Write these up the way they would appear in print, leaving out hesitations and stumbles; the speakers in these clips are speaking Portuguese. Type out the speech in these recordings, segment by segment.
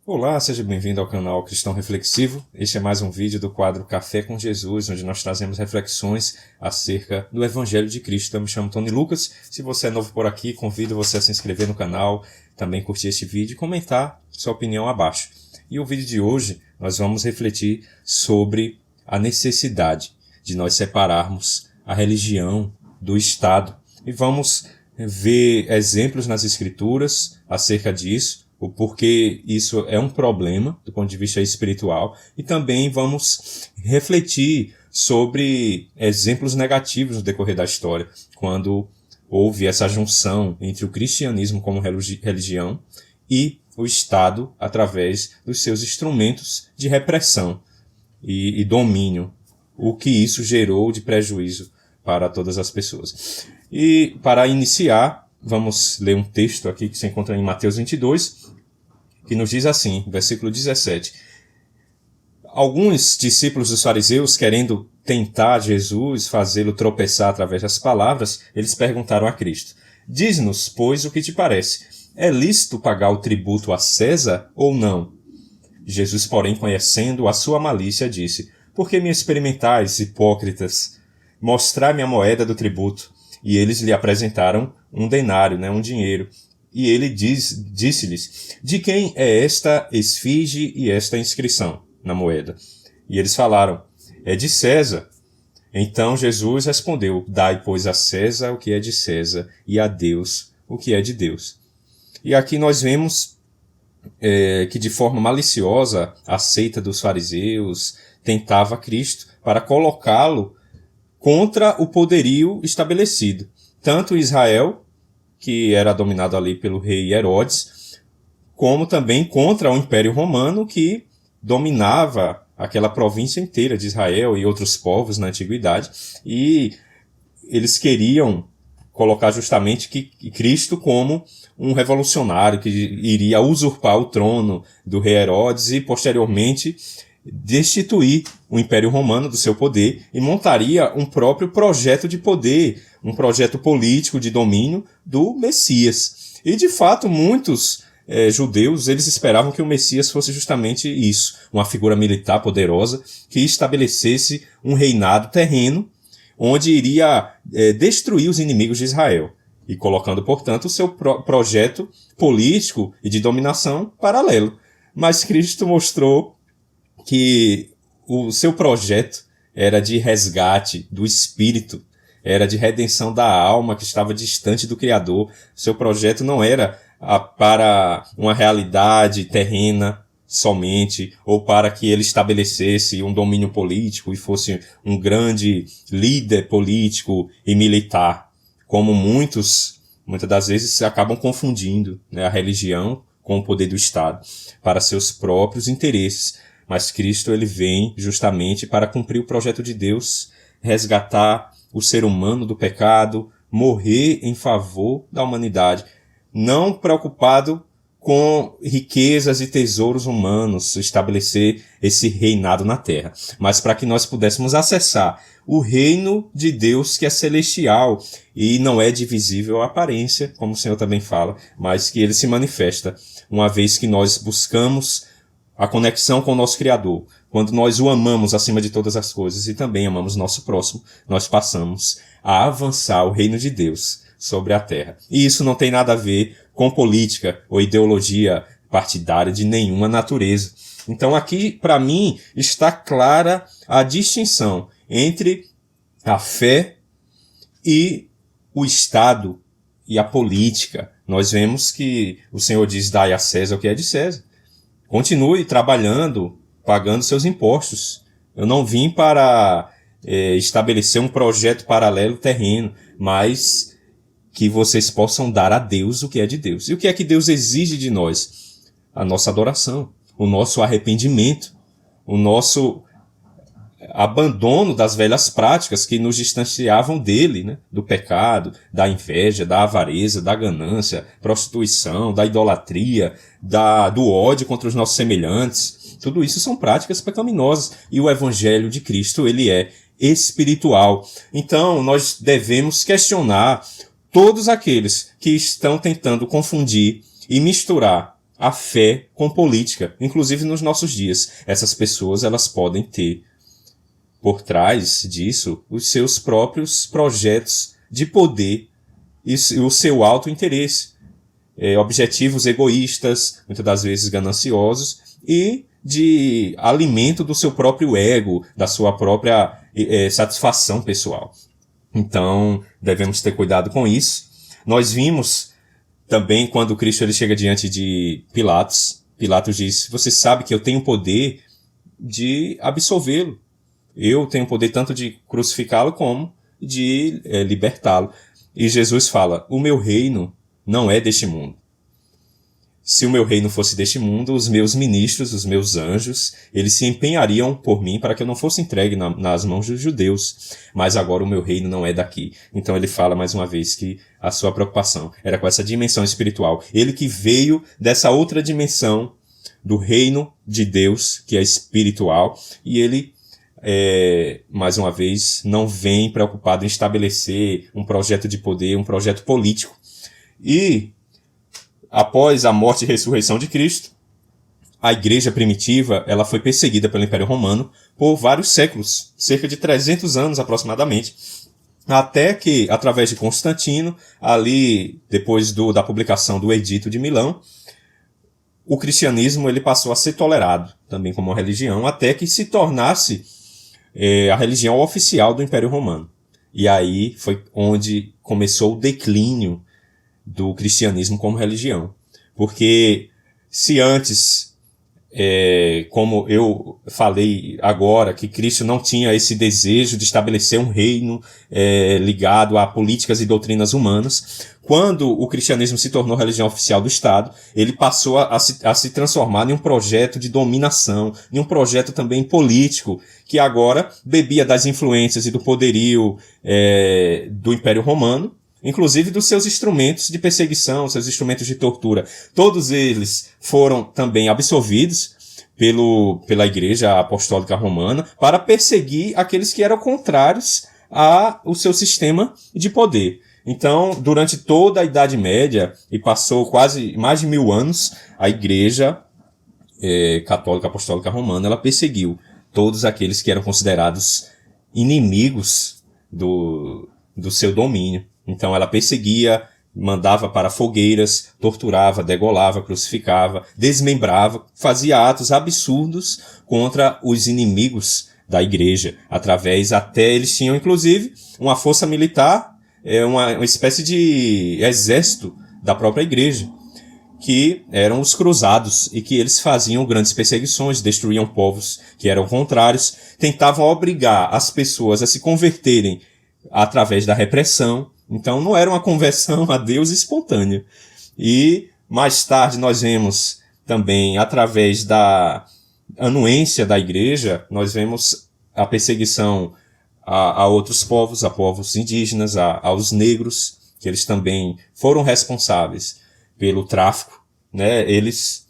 Olá, seja bem-vindo ao canal Cristão Reflexivo. Este é mais um vídeo do quadro Café com Jesus, onde nós trazemos reflexões acerca do Evangelho de Cristo. Eu me chamo Tony Lucas. Se você é novo por aqui, convido você a se inscrever no canal, também curtir este vídeo e comentar sua opinião abaixo. E o vídeo de hoje nós vamos refletir sobre a necessidade de nós separarmos a religião do Estado. E vamos ver exemplos nas Escrituras acerca disso, o porquê isso é um problema do ponto de vista espiritual, e também vamos refletir sobre exemplos negativos no decorrer da história, quando houve essa junção entre o cristianismo como religião e o Estado através dos seus instrumentos de repressão e domínio, o que isso gerou de prejuízo para todas as pessoas. E para iniciar, vamos ler um texto aqui que se encontra em Mateus 22, que nos diz assim, versículo 17. Alguns discípulos dos fariseus, querendo tentar Jesus, fazê-lo tropeçar através das palavras, eles perguntaram a Cristo: diz-nos, pois, o que te parece? É lícito pagar o tributo a César ou não? Jesus, porém, conhecendo a sua malícia, disse: por que me experimentais, hipócritas? Mostrai-me a moeda do tributo. E eles lhe apresentaram um denário, um dinheiro. E ele disse-lhes: de quem é esta esfinge e esta inscrição na moeda? E eles falaram: é de César. Então Jesus respondeu: dai, pois, a César o que é de César, e a Deus o que é de Deus. E aqui nós vemos que de forma maliciosa a seita dos fariseus tentava Cristo para colocá-lo contra o poderio estabelecido. Tanto Israel, que era dominado ali pelo rei Herodes, como também contra o Império Romano, que dominava aquela província inteira de Israel e outros povos na antiguidade, e eles queriam colocar justamente Cristo como um revolucionário que iria usurpar o trono do rei Herodes e posteriormente destituir o Império Romano do seu poder e montaria um próprio projeto de poder, um projeto político de domínio do Messias. E de fato muitos judeus, eles esperavam que o Messias fosse justamente isso, uma figura militar poderosa que estabelecesse um reinado terreno onde iria destruir os inimigos de Israel e colocando, portanto, o seu projeto político e de dominação paralelo. Mas Cristo mostrou que o seu projeto era de resgate do espírito, era de redenção da alma que estava distante do Criador. O seu projeto não era para uma realidade terrena somente, ou para que ele estabelecesse um domínio político e fosse um grande líder político e militar, como muitas das vezes acabam confundindo, a religião com o poder do Estado para seus próprios interesses. Mas Cristo, ele vem justamente para cumprir o projeto de Deus, resgatar o ser humano do pecado, morrer em favor da humanidade, não preocupado com riquezas e tesouros humanos, estabelecer esse reinado na terra, mas para que nós pudéssemos acessar o reino de Deus que é celestial e não é divisível a aparência, como o Senhor também fala, mas que ele se manifesta uma vez que nós buscamos a conexão com o nosso Criador. Quando nós o amamos acima de todas as coisas e também amamos nosso próximo, nós passamos a avançar o reino de Deus sobre a terra. E isso não tem nada a ver com política ou ideologia partidária de nenhuma natureza. Então aqui, para mim, está clara a distinção entre a fé e o Estado e a política. Nós vemos que o Senhor diz: dai a César o que é de César. Continue trabalhando, pagando seus impostos. Eu não vim para estabelecer um projeto paralelo terreno, mas que vocês possam dar a Deus o que é de Deus. E o que é que Deus exige de nós? A nossa adoração, o nosso arrependimento, o nosso abandono das velhas práticas que nos distanciavam dele, do pecado, da inveja, da avareza, da ganância, prostituição, da idolatria, do ódio contra os nossos semelhantes. Tudo isso são práticas pecaminosas. E o Evangelho de Cristo, ele é espiritual. Então, nós devemos questionar todos aqueles que estão tentando confundir e misturar a fé com política. Inclusive nos nossos dias, essas pessoas elas podem ter por trás disso os seus próprios projetos de poder e o seu auto-interesse. Objetivos egoístas, muitas das vezes gananciosos, e de alimento do seu próprio ego, da sua própria satisfação pessoal. Então, devemos ter cuidado com isso. Nós vimos também quando Cristo ele chega diante de Pilatos. Pilatos diz, você sabe que eu tenho poder de absolvê-lo. Eu tenho poder tanto de crucificá-lo como de libertá-lo. E Jesus fala, o meu reino não é deste mundo. Se o meu reino fosse deste mundo, os meus ministros, os meus anjos, eles se empenhariam por mim para que eu não fosse entregue nas mãos dos judeus. Mas agora o meu reino não é daqui. Então ele fala mais uma vez que a sua preocupação era com essa dimensão espiritual. Ele que veio dessa outra dimensão do reino de Deus, que é espiritual, e ele, mais uma vez, não vem preocupado em estabelecer um projeto de poder, um projeto político. E após a morte e ressurreição de Cristo, a igreja primitiva ela foi perseguida pelo Império Romano por vários séculos, cerca de 300 anos aproximadamente, até que, através de Constantino, ali depois da publicação do Edito de Milão, o cristianismo ele passou a ser tolerado também como uma religião, até que se tornasse a religião oficial do Império Romano. E aí foi onde começou o declínio do cristianismo como religião. Porque se antes, como eu falei agora, que Cristo não tinha esse desejo de estabelecer um reino ligado a políticas e doutrinas humanas, quando o cristianismo se tornou religião oficial do Estado, ele passou a se transformar em um projeto de dominação, em um projeto também político, que agora bebia das influências e do poderio do Império Romano, inclusive dos seus instrumentos de perseguição, seus instrumentos de tortura. Todos eles foram também absorvidos pela Igreja Apostólica Romana para perseguir aqueles que eram contrários ao seu sistema de poder. Então, durante toda a Idade Média, e passou quase mais de 1000 anos, a Igreja Católica Apostólica Romana ela perseguiu todos aqueles que eram considerados inimigos do seu domínio. Então ela perseguia, mandava para fogueiras, torturava, degolava, crucificava, desmembrava, fazia atos absurdos contra os inimigos da igreja. Eles tinham inclusive uma força militar, uma espécie de exército da própria igreja, que eram os cruzados e que eles faziam grandes perseguições, destruíam povos que eram contrários, tentavam obrigar as pessoas a se converterem através da repressão. Então não era uma conversão a Deus espontânea. E mais tarde nós vemos também, através da anuência da igreja, nós vemos a perseguição a outros povos, a povos indígenas, aos negros, que eles também foram responsáveis pelo tráfico, né? Eles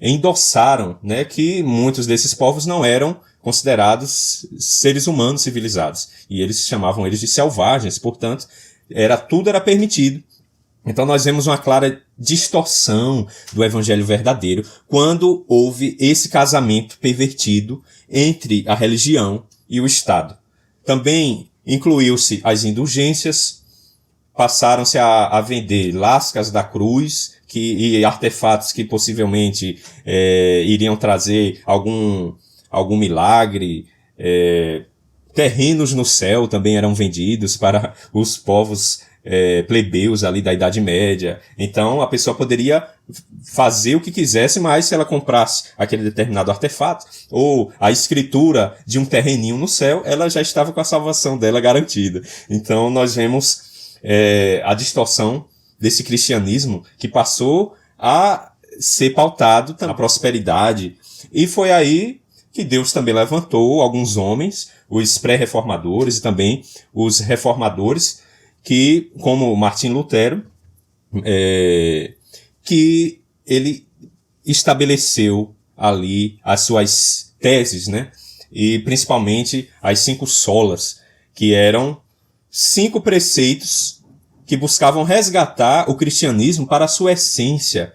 endossaram, né, que muitos desses povos não eram considerados seres humanos civilizados. E eles chamavam eles de selvagens, portanto, tudo era permitido. Então nós vemos uma clara distorção do evangelho verdadeiro quando houve esse casamento pervertido entre a religião e o Estado. Também incluiu-se as indulgências, passaram-se a vender lascas da cruz e artefatos que possivelmente iriam trazer algum milagre. Terrenos no céu também eram vendidos para os povos plebeus ali da Idade Média. Então a pessoa poderia fazer o que quisesse, mas se ela comprasse aquele determinado artefato ou a escritura de um terreninho no céu, ela já estava com a salvação dela garantida. Então nós vemos a distorção desse cristianismo que passou a ser pautado na prosperidade. E foi aí que Deus também levantou alguns homens, os pré-reformadores e também os reformadores, que, como Martim Lutero, que ele estabeleceu ali as suas teses, né? E principalmente as 5 solas, que eram 5 preceitos que buscavam resgatar o cristianismo para a sua essência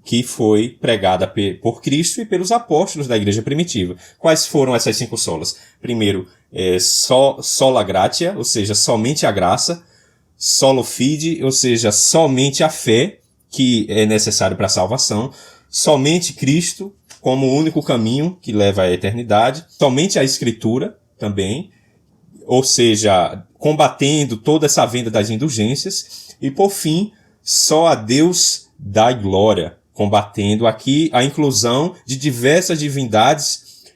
que foi pregada por Cristo e pelos apóstolos da igreja primitiva. Quais foram essas 5 solas? Primeiro, sola gratia, ou seja, somente a graça. Solo fide, ou seja, somente a fé que é necessário para a salvação. Somente Cristo como o único caminho que leva à eternidade. Somente a Escritura também, ou seja, combatendo toda essa venda das indulgências. E, por fim, só a Deus dá glória, combatendo aqui a inclusão de diversas divindades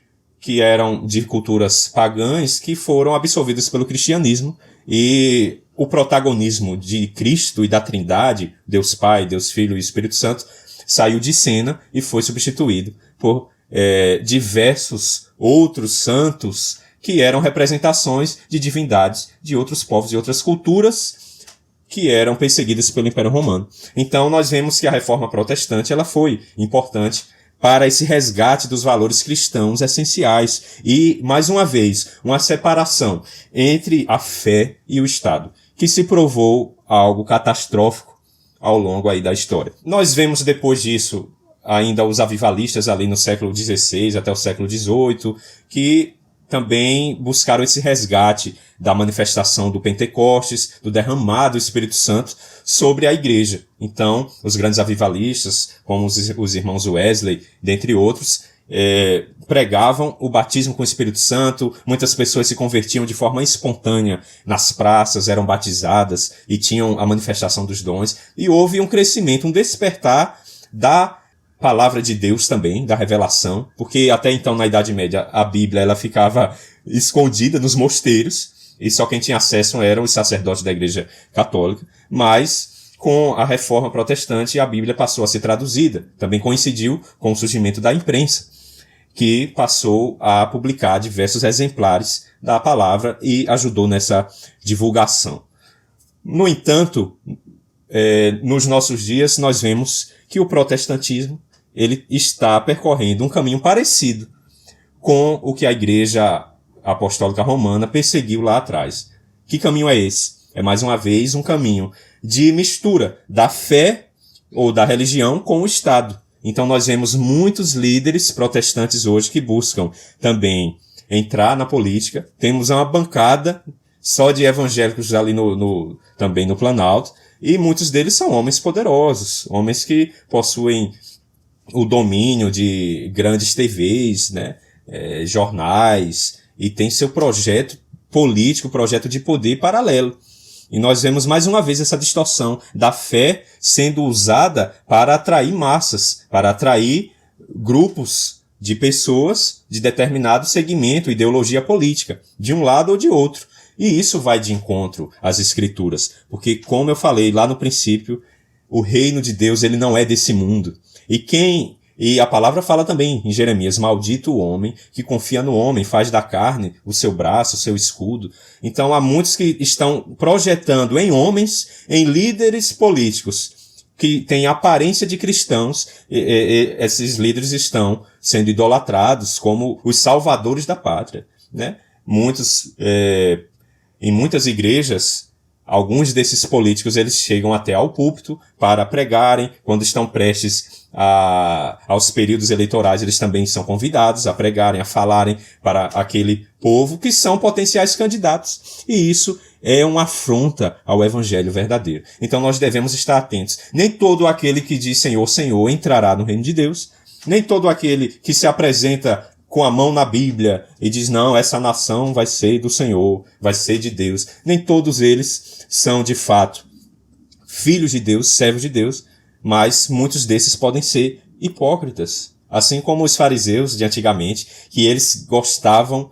que eram de culturas pagãs que foram absorvidas pelo cristianismo, e o protagonismo de Cristo e da Trindade, Deus Pai, Deus Filho e Espírito Santo, saiu de cena e foi substituído por diversos outros santos que eram representações de divindades de outros povos e outras culturas que eram perseguidas pelo Império Romano. Então nós vemos que a Reforma Protestante ela foi importante para esse resgate dos valores cristãos essenciais e, mais uma vez, uma separação entre a fé e o Estado, que se provou algo catastrófico ao longo aí da história. Nós vemos depois disso ainda os avivalistas ali no século XVI até o século XVIII, que também buscaram esse resgate da manifestação do Pentecostes, do derramado do Espírito Santo sobre a igreja. Então, os grandes avivalistas, como os irmãos Wesley, dentre outros, pregavam o batismo com o Espírito Santo. Muitas pessoas se convertiam de forma espontânea nas praças, eram batizadas e tinham a manifestação dos dons. E houve um crescimento, um despertar da palavra de Deus também, da revelação, porque até então, na Idade Média, a Bíblia ela ficava escondida nos mosteiros, e só quem tinha acesso eram os sacerdotes da Igreja Católica, mas com a Reforma Protestante a Bíblia passou a ser traduzida. Também coincidiu com o surgimento da imprensa, que passou a publicar diversos exemplares da palavra e ajudou nessa divulgação. No entanto, nos nossos dias nós vemos que o protestantismo ele está percorrendo um caminho parecido com o que a Igreja Apostólica Romana perseguiu lá atrás. Que caminho é esse? É mais uma vez um caminho de mistura da fé ou da religião com o Estado. Então nós vemos muitos líderes protestantes hoje que buscam também entrar na política. Temos uma bancada só de evangélicos ali também no Planalto, e muitos deles são homens poderosos, homens que possuem o domínio de grandes TVs, né, jornais, e tem seu projeto político, projeto de poder paralelo. E nós vemos mais uma vez essa distorção da fé sendo usada para atrair massas, para atrair grupos de pessoas de determinado segmento, ideologia política, de um lado ou de outro. E isso vai de encontro às Escrituras, porque, como eu falei lá no princípio, o reino de Deus ele não é desse mundo. E a palavra fala também em Jeremias, maldito o homem que confia no homem, faz da carne o seu braço, o seu escudo. Então há muitos que estão projetando em homens, em líderes políticos, que têm aparência de cristãos, esses líderes estão sendo idolatrados como os salvadores da pátria, né? Em muitas igrejas, alguns desses políticos eles chegam até ao púlpito para pregarem. Quando estão prestes aos períodos eleitorais, eles também são convidados a pregarem, a falarem para aquele povo que são potenciais candidatos. E isso é uma afronta ao evangelho verdadeiro. Então nós devemos estar atentos. Nem todo aquele que diz Senhor, Senhor entrará no reino de Deus. Nem todo aquele que se apresenta com a mão na Bíblia e diz, não, essa nação vai ser do Senhor, vai ser de Deus. Nem todos eles são, de fato, filhos de Deus, servos de Deus, mas muitos desses podem ser hipócritas. Assim como os fariseus de antigamente, que eles gostavam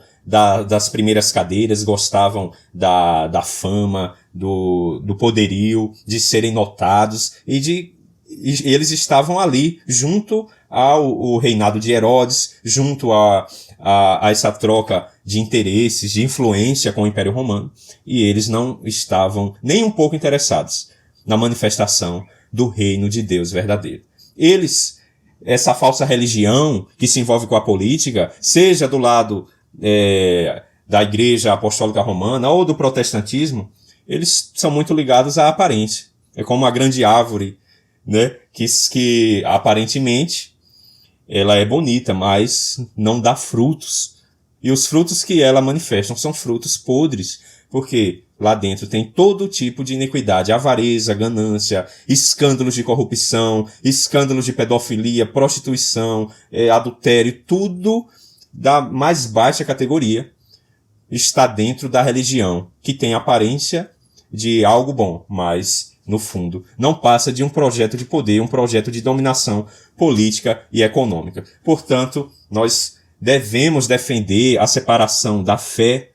das primeiras cadeiras, gostavam da fama, do poderio, de serem notados, e eles estavam ali junto ao reinado de Herodes, junto a essa troca de interesses, de influência com o Império Romano, e eles não estavam nem um pouco interessados na manifestação do reino de Deus verdadeiro. Essa falsa religião que se envolve com a política, seja do lado da Igreja Apostólica Romana ou do protestantismo, eles são muito ligados à aparência. É como uma grande árvore né? Que aparentemente ela é bonita, mas não dá frutos. E os frutos que ela manifesta são frutos podres, porque lá dentro tem todo tipo de iniquidade, avareza, ganância, escândalos de corrupção, escândalos de pedofilia, prostituição, adultério, tudo da mais baixa categoria está dentro da religião, que tem aparência de algo bom, mas, no fundo, não passa de um projeto de poder, um projeto de dominação política e econômica. Portanto, nós devemos defender a separação da fé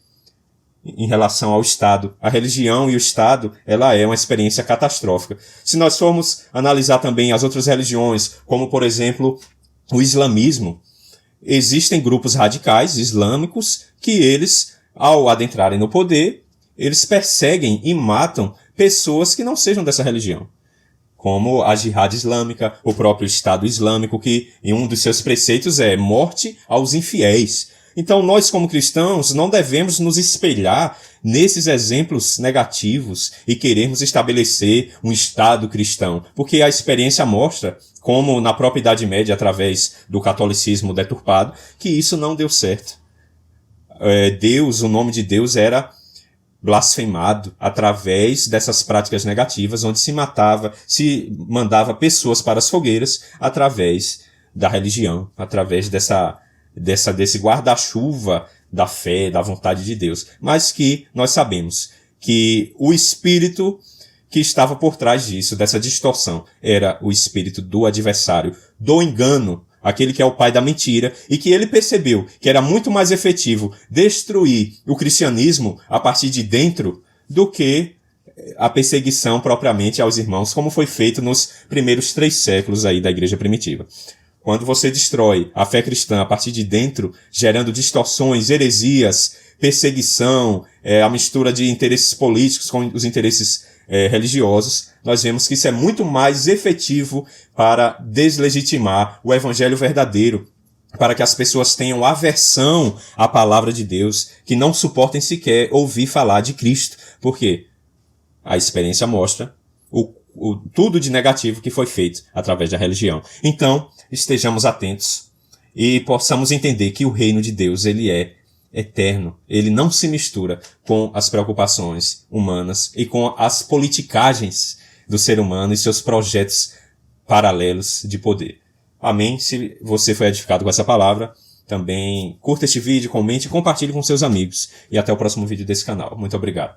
em relação ao Estado. A religião e o Estado, ela é uma experiência catastrófica. Se nós formos analisar também as outras religiões, como, por exemplo, o islamismo, existem grupos radicais islâmicos que eles, ao adentrarem no poder, eles perseguem e matam pessoas que não sejam dessa religião. Como a Jihad Islâmica, o próprio Estado Islâmico, que em um dos seus preceitos é morte aos infiéis. Então nós, como cristãos, não devemos nos espelhar nesses exemplos negativos e querermos estabelecer um Estado cristão, porque a experiência mostra, como na própria Idade Média, através do catolicismo deturpado, que isso não deu certo. Deus, o nome de Deus era blasfemado através dessas práticas negativas, onde se mandava pessoas para as fogueiras através da religião, através desse guarda-chuva da fé, da vontade de Deus. Mas que nós sabemos que o espírito que estava por trás disso, dessa distorção, era o espírito do adversário, do engano, aquele que é o pai da mentira, e que ele percebeu que era muito mais efetivo destruir o cristianismo a partir de dentro do que a perseguição propriamente aos irmãos, como foi feito nos primeiros 3 séculos aí da igreja primitiva. Quando você destrói a fé cristã a partir de dentro, gerando distorções, heresias, perseguição, a mistura de interesses políticos com os interesses religiosos, nós vemos que isso é muito mais efetivo para deslegitimar o evangelho verdadeiro, para que as pessoas tenham aversão à palavra de Deus, que não suportem sequer ouvir falar de Cristo. Por quê? A experiência mostra tudo de negativo que foi feito através da religião. Então, estejamos atentos e possamos entender que o reino de Deus, ele é eterno. Ele não se mistura com as preocupações humanas e com as politicagens do ser humano e seus projetos paralelos de poder. Amém? Se você foi edificado com essa palavra, também curta este vídeo, comente e compartilhe com seus amigos. E até o próximo vídeo desse canal. Muito obrigado.